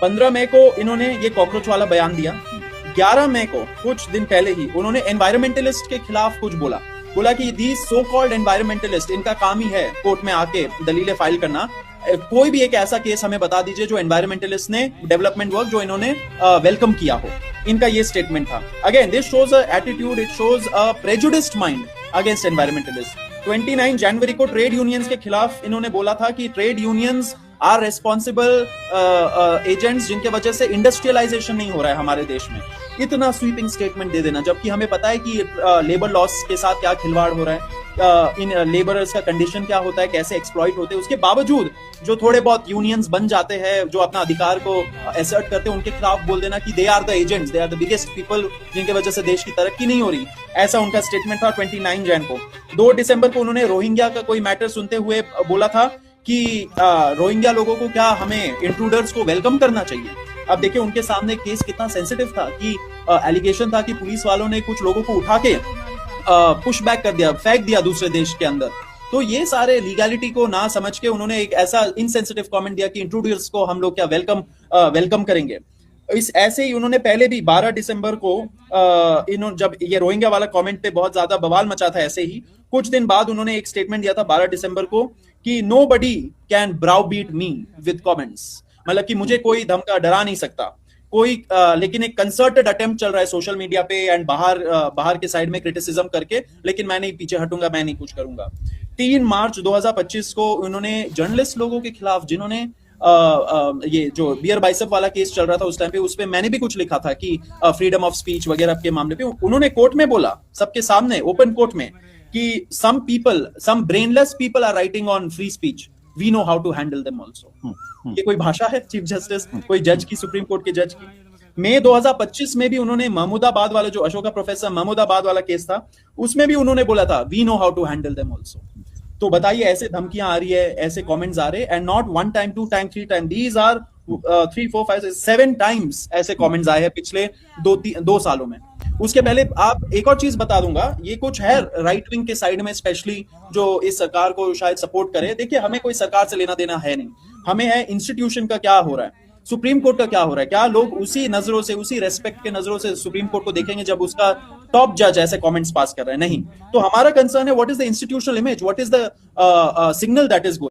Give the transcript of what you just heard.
15 मई को इन्होंने ये कॉकरोच वाला बयान दिया। 11 मई को कुछ दिन पहले ही उन्होंने एनवायरमेंटलिस्ट के खिलाफ कुछ बोला कि दीज सो कॉल्ड एनवायरमेंटलिस्ट, इनका काम ही है कोर्ट में आके दलीलें फाइल करना। कोई भी एक ऐसा केस हमें बता दीजिए जो एनवायरमेंटलिस्ट ने डेवलपमेंट वर्क जो इन्होंने वेलकम किया हो। इनका ये स्टेटमेंट था। Again this shows a attitude, it shows a prejudiced mind against environmentalist. 29 जनवरी को ट्रेड यूनियंस के खिलाफ इन्होंने बोला था कि trade unions are responsible agents जिनके वजह से इंडस्ट्रियलाइजेशन नहीं हो रहा है हमारे देश में। इतना स्वीपिंग स्टेटमेंट दे देना, जबकि हमें पता है कि लेबर लॉस के साथ क्या खिलवाड़ हो रहा है, इन लेबरर्स का कंडीशन क्या होता है, कैसे एक्सप्लॉइट होते हैं। उसके बावजूद जो थोड़े बहुत यूनियंस बन जाते हैं, जो अपना अधिकार को असर्ट करते हैं, उनके खिलाफ बोल देना कि they are the agents, they are the biggest people जिनके वजह से देश की तरक्की नहीं हो रही। ऐसा उनका स्टेटमेंट था 29 जैन को। 2 दिसंबर को उन्होंने रोहिंग्या का कोई मैटर सुनते हुए बोला था कि रोहिंग्या लोगों को क्या हमें इंट्रूडर्स को वेलकम करना चाहिए। अब देखिए उनके सामने केस कितना सेंसिटिव था कि एलिगेशन था कि पुलिस वालों ने कुछ लोगों को उठा के पुश बैक कर दिया, फेंक दिया दूसरे देश के अंदर। तो ये सारे लीगैलिटी को ना समझ के उन्होंने एक ऐसा इनसेंसिटिव कमेंट दिया कि इंट्रूडर्स को हम लोग क्या वेलकम करेंगे। इस ऐसे ही उन्होंने पहले भी 12 दिसंबर को इन्होंने जब ये रोहिंग्या वाला कमेंट पे बहुत ज्यादा बवाल मचा था, ऐसे ही कुछ दिन बाद उन्होंने एक स्टेटमेंट दिया था 12 दिसंबर को कि nobody can browbeat me with comments, मतलब कि मुझे कोई धमका डरा नहीं सकता कोई। लेकिन एक कंसर्टेड अटेम्प्ट चल रहा है सोशल मीडिया पे एंड बाहर के साइड में क्रिटिसिज्म करके, लेकिन मैं नहीं पीछे हटूंगा, मैं नहीं कुछ करूंगा। 3 मार्च 2025 को उन्होंने जर्नलिस्ट लोगों के खिलाफ जिन्होंने ये जो बियर बाइसेप वाला केस चल रहा था उस टाइम पे, उस पे मैंने भी कुछ लिखा था कि फ्रीडम ऑफ स्पीच वगैरह के मामले पे उन्होंने कोर्ट में बोला, सबके सामने ओपन कोर्ट में, कि some brainless people are writing on free speech, we know how to handle them also। ये कोई भाषा है चीफ जस्टिस, कोई जज की, सुप्रीम कोर्ट के जज की। मई 2025 में भी उन्होंने महमूदाबाद वाला जो अशोका प्रोफेसर महमूदाबाद वाला केस था, उसमें भी उन्होंने बोला था we know how to handle them also. तो बताइए ऐसे धमकियां आ रही है, ऐसे कमेंट्स आ रहे हैं, and not 1 time 2 time 3 time, these are 3 4 5 7 times ऐसे कमेंट्स आए हैं पिछले 2 सालों में। उसके पहले आप एक और चीज बता दूंगा, ये कुछ है राइट विंग के साइड में स्पेशली जो इस सरकार को शायद सपोर्ट करे। देखिए हमें कोई सरकार से लेना देना है नहीं, हमें है इंस्टीट्यूशन का क्या हो रहा है, सुप्रीम कोर्ट का क्या हो रहा है। क्या लोग उसी नजरों से, उसी रेस्पेक्ट के नजरों से सुप्रीम कोर्ट को देखेंगे जब उसका टॉप जज ऐसे कमेंट्स पास कर रहा है? नहीं। तो हमारा कंसर्न है what is the institutional image, what is the signal that is going.